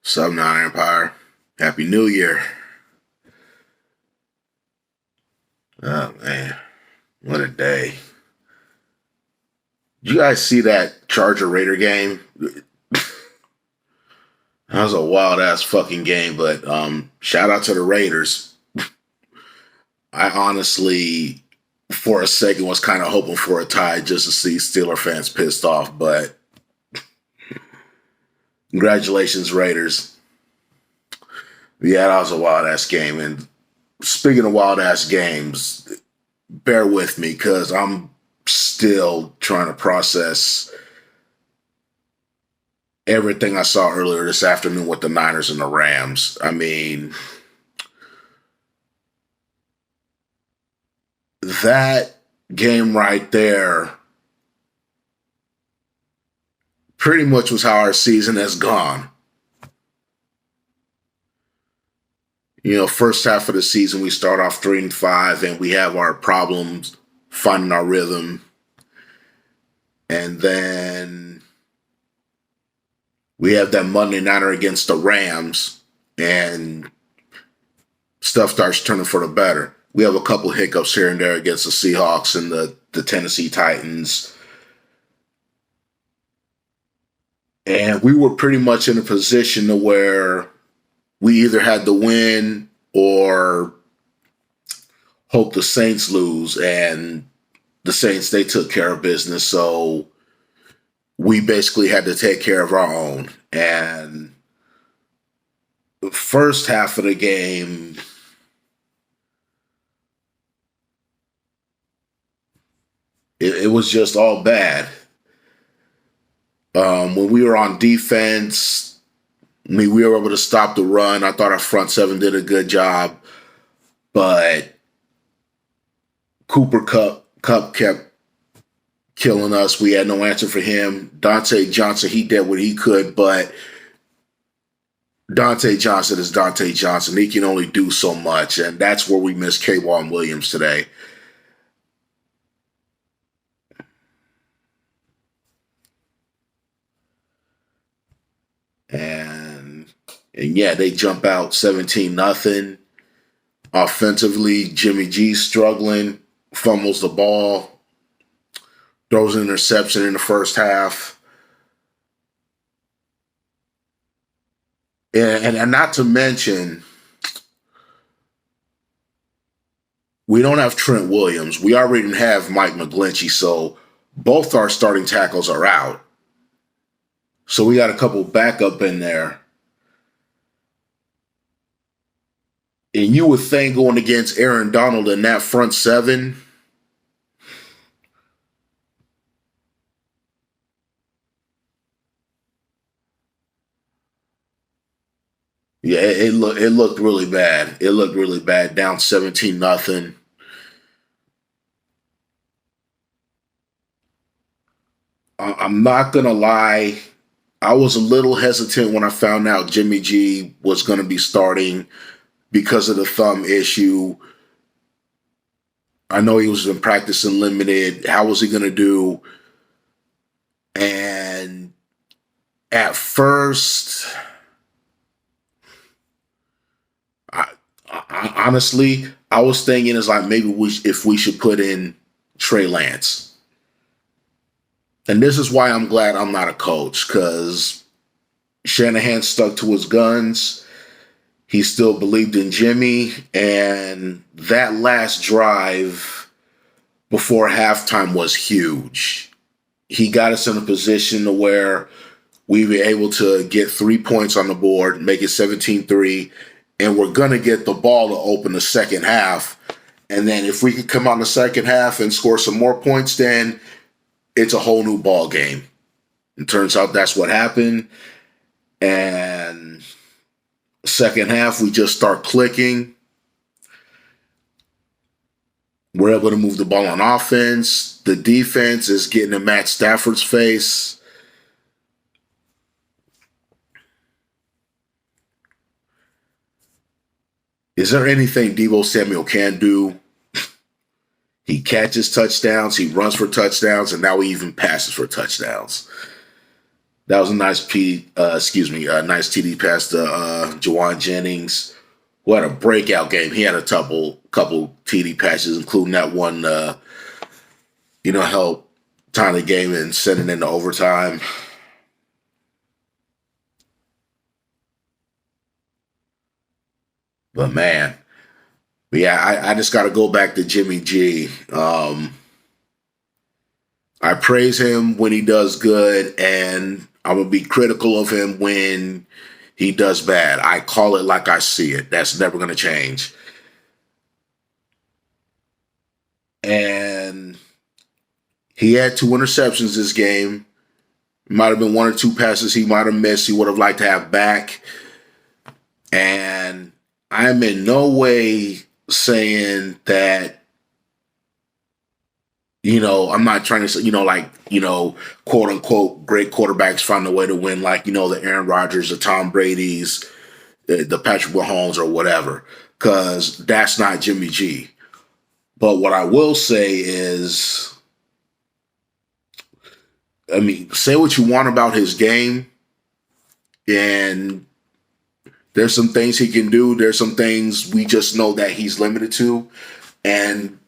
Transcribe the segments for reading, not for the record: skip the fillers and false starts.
Sub Nine Empire. Happy New Year. Oh man, what a day. Did you guys see that Charger Raider game? That was a wild ass fucking game, but shout out to the Raiders. I honestly, for a second, was kind of hoping for a tie just to see Steeler fans pissed off, but congratulations, Raiders. Yeah, that was a wild ass game. And speaking of wild ass games, bear with me because I'm still trying to process everything I saw earlier this afternoon with the Niners and the Rams. I mean, that game right there pretty much was how our season has gone. First half of the season, we start off 3-5, and we have our problems finding our rhythm. And then we have that Monday nighter against the Rams, and stuff starts turning for the better. We have a couple hiccups here and there against the Seahawks and the Tennessee Titans. And we were pretty much in a position to where we either had to win or hope the Saints lose. And the Saints, they took care of business. So we basically had to take care of our own. And the first half of the game, it was just all bad. When we were on defense, we were able to stop the run. I thought our front seven did a good job, but Cooper Cup kept killing us. We had no answer for him. Dante Johnson, he did what he could, but Dante Johnson is Dante Johnson. He can only do so much, and that's where we missed K'Wan Williams today. And yeah, they jump out 17-0. Offensively, Jimmy G struggling, fumbles the ball, throws an interception in the first half. And not to mention, we don't have Trent Williams. We already have Mike McGlinchey, so both our starting tackles are out. So we got a couple backup in there. And you would think going against Aaron Donald in that front seven, yeah, it looked really bad. It looked really bad, down 17-0. I'm not gonna lie. I was a little hesitant when I found out Jimmy G was going to be starting because of the thumb issue. I know he was in practice and limited. How was he going to do? And at first, honestly, I was thinking it's like maybe if we should put in Trey Lance. And this is why I'm glad I'm not a coach, because Shanahan stuck to his guns. He still believed in Jimmy. And that last drive before halftime was huge. He got us in a position to where we were able to get 3 points on the board, make it 17-3, and we're going to get the ball to open the second half. And then if we could come out in the second half and score some more points, then it's a whole new ball game. It turns out that's what happened. And second half, we just start clicking. We're able to move the ball on offense. The defense is getting in Matt Stafford's face. Is there anything Deebo Samuel can do? He catches touchdowns, he runs for touchdowns, and now he even passes for touchdowns. That was a nice a nice TD pass to Jawan Jennings, who had a breakout game. He had a couple TD passes, including that one, help tying the game and sending into overtime. But man, yeah, I just got to go back to Jimmy G. I praise him when he does good, and I'm gonna be critical of him when he does bad. I call it like I see it. That's never gonna change. And he had two interceptions this game. Might have been one or two passes he might have missed. He would have liked to have back. And I'm in no way saying that, I'm not trying to say, quote unquote, great quarterbacks find a way to win, like, the Aaron Rodgers, the Tom Brady's, the Patrick Mahomes, or whatever, because that's not Jimmy G. But what I will say is, I mean, say what you want about his game, and there's some things he can do. There's some things we just know that he's limited to. And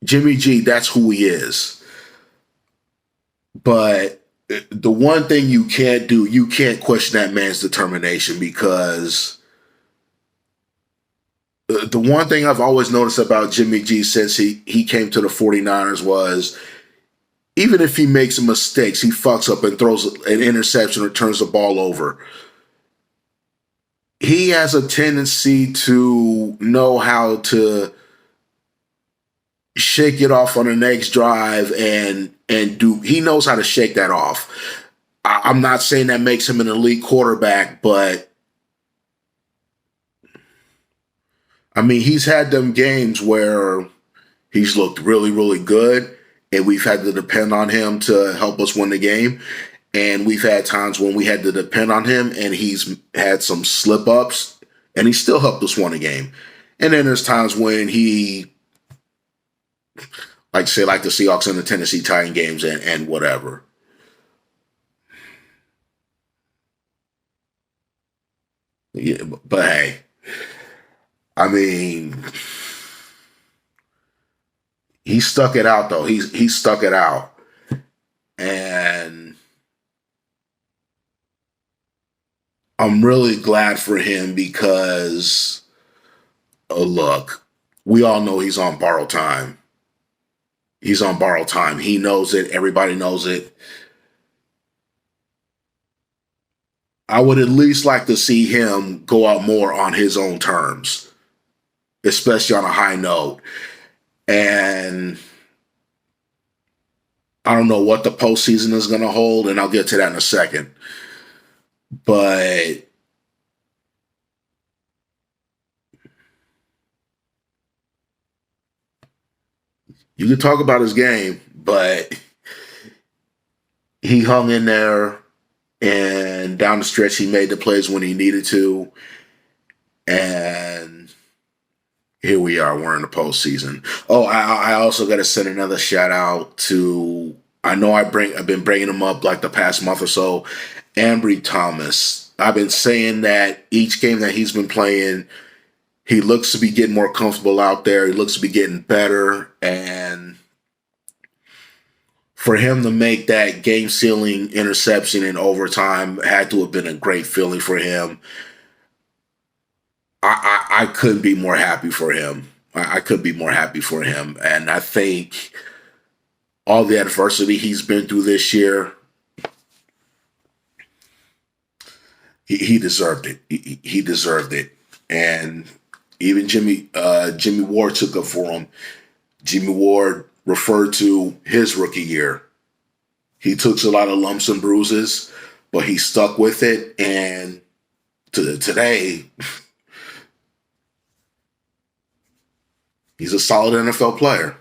Jimmy G, that's who he is. But the one thing you can't do, you can't question that man's determination, because the one thing I've always noticed about Jimmy G since he came to the 49ers was, even if he makes mistakes, he fucks up and throws an interception or turns the ball over, he has a tendency to know how to shake it off on the next drive and do. He knows how to shake that off. I'm not saying that makes him an elite quarterback, but I mean, he's had them games where he's looked really, really good, and we've had to depend on him to help us win the game. And we've had times when we had to depend on him, and he's had some slip ups, and he still helped us win a game. And then there's times when he, like the Seahawks and the Tennessee Titan games, and whatever. Yeah, but hey, I mean, he stuck it out though. He stuck it out, and I'm really glad for him because, look, we all know he's on borrowed time. He's on borrowed time. He knows it. Everybody knows it. I would at least like to see him go out more on his own terms, especially on a high note. And I don't know what the postseason is going to hold, and I'll get to that in a second. But you can talk about his game, but he hung in there, and down the stretch, he made the plays when he needed to. And here we are. We're in the postseason. Oh, I also got to send another shout out to. I know I've been bringing him up like the past month or so. Ambry Thomas. I've been saying that each game that he's been playing, he looks to be getting more comfortable out there. He looks to be getting better, and for him to make that game-sealing interception in overtime had to have been a great feeling for him. I couldn't be more happy for him. I could be more happy for him. And I think all the adversity he's been through this year, he deserved it. He deserved it. And even Jimmy Ward took up for him. Jimmy Ward referred to his rookie year. He took a lot of lumps and bruises, but he stuck with it. And today, he's a solid NFL player.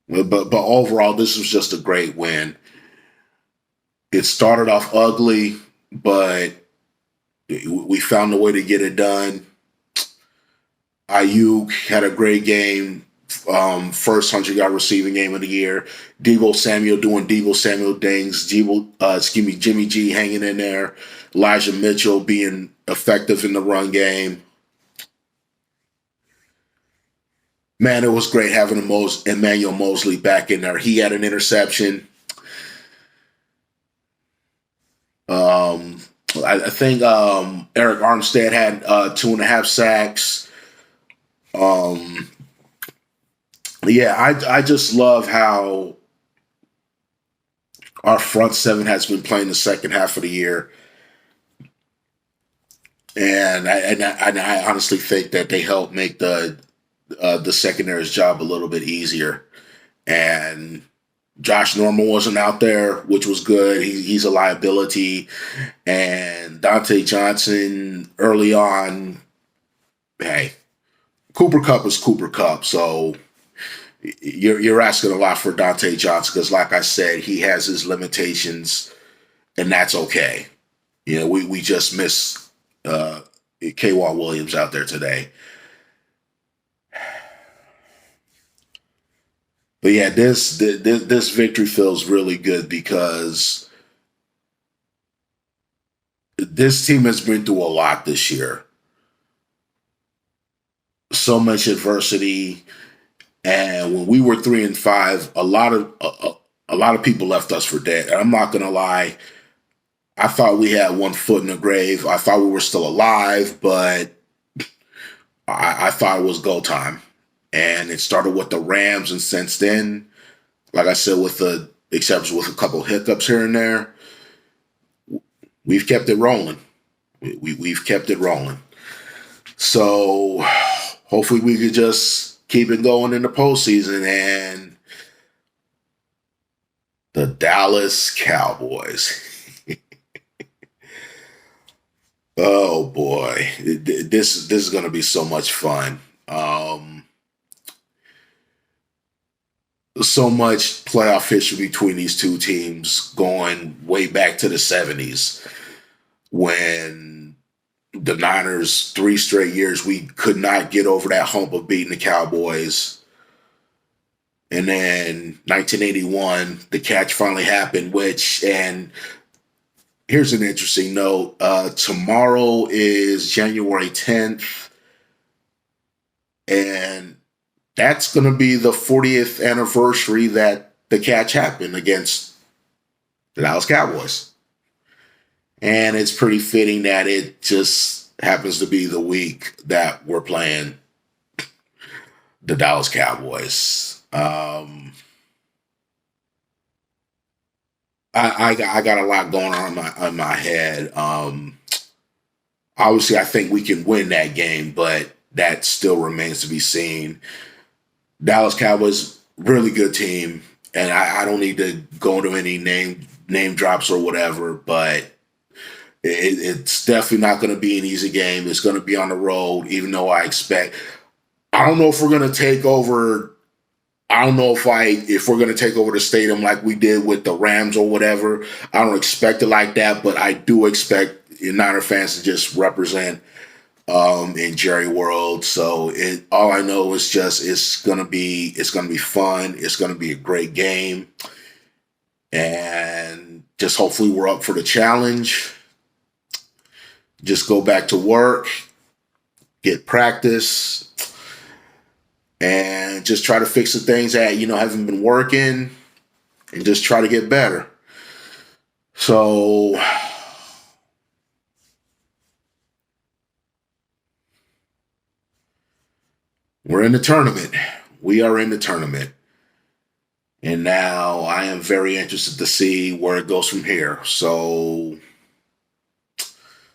But overall, this was just a great win. It started off ugly, but we found a way to get it done. Ayuk had a great game. First 100-yard receiving game of the year. Debo Samuel doing Debo Samuel things. Jimmy G hanging in there. Elijah Mitchell being effective in the run game. Man, it was great having Emmanuel Mosley back in there. He had an interception. Um, I think Eric Armstead had 2.5 sacks. Um, yeah, I just love how our front seven has been playing the second half of the year, and I honestly think that they help make the secondary's job a little bit easier. And Josh Norman wasn't out there, which was good. He's a liability. And Dante Johnson early on, hey, Cooper Kupp is Cooper Kupp. So you're asking a lot for Dante Johnson because, like I said, he has his limitations, and that's okay. We just miss K.Y. Williams out there today. But yeah, this victory feels really good because this team has been through a lot this year. So much adversity, and when we were 3-5, a lot of people left us for dead. And I'm not gonna lie, I thought we had one foot in the grave. I thought we were still alive, but I thought it was go time. And it started with the Rams, and since then, like I said, with the exceptions with a couple hiccups here and there, we've kept it rolling. We've kept it rolling. So hopefully we could just keep it going in the postseason. And the Dallas Cowboys. Oh boy, this is going to be so much fun. So much playoff history between these two teams going way back to the 70s when the Niners, 3 straight years, we could not get over that hump of beating the Cowboys. And then 1981, the catch finally happened, and here's an interesting note. Tomorrow is January 10th, and that's going to be the 40th anniversary that the catch happened against the Dallas Cowboys. And it's pretty fitting that it just happens to be the week that we're playing the Dallas Cowboys. I got a lot going on in my head. Obviously, I think we can win that game, but that still remains to be seen. Dallas Cowboys, really good team, and I don't need to go into any name drops or whatever, but it's definitely not going to be an easy game. It's going to be on the road, even though I don't know if we're going to take over. I don't know if we're going to take over the stadium like we did with the Rams or whatever. I don't expect it like that, but I do expect Niner fans to just represent in Jerry World. So all I know is just it's gonna be fun. It's gonna be a great game, and just hopefully we're up for the challenge. Just go back to work, get practice, and just try to fix the things that haven't been working, and just try to get better. So we're in the tournament. We are in the tournament. And now I am very interested to see where it goes from here. So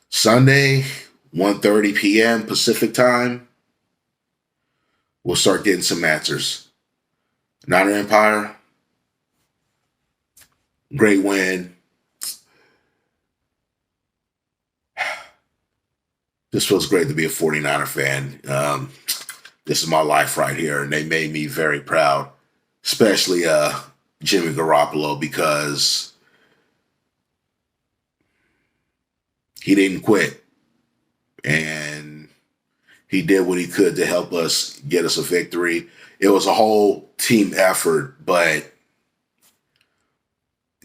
Sunday, 1:30 p.m. Pacific time, we'll start getting some answers. Niner Empire, great win. This feels great to be a 49er fan. This is my life right here, and they made me very proud, especially Jimmy Garoppolo, because he didn't quit, and he did what he could to help us get us a victory. it was a whole team effort, but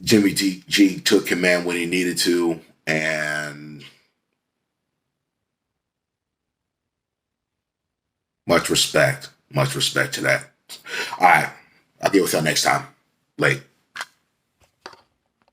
Jimmy G took command when he needed to, and much respect to that. All right, I'll deal with y'all next time. Late.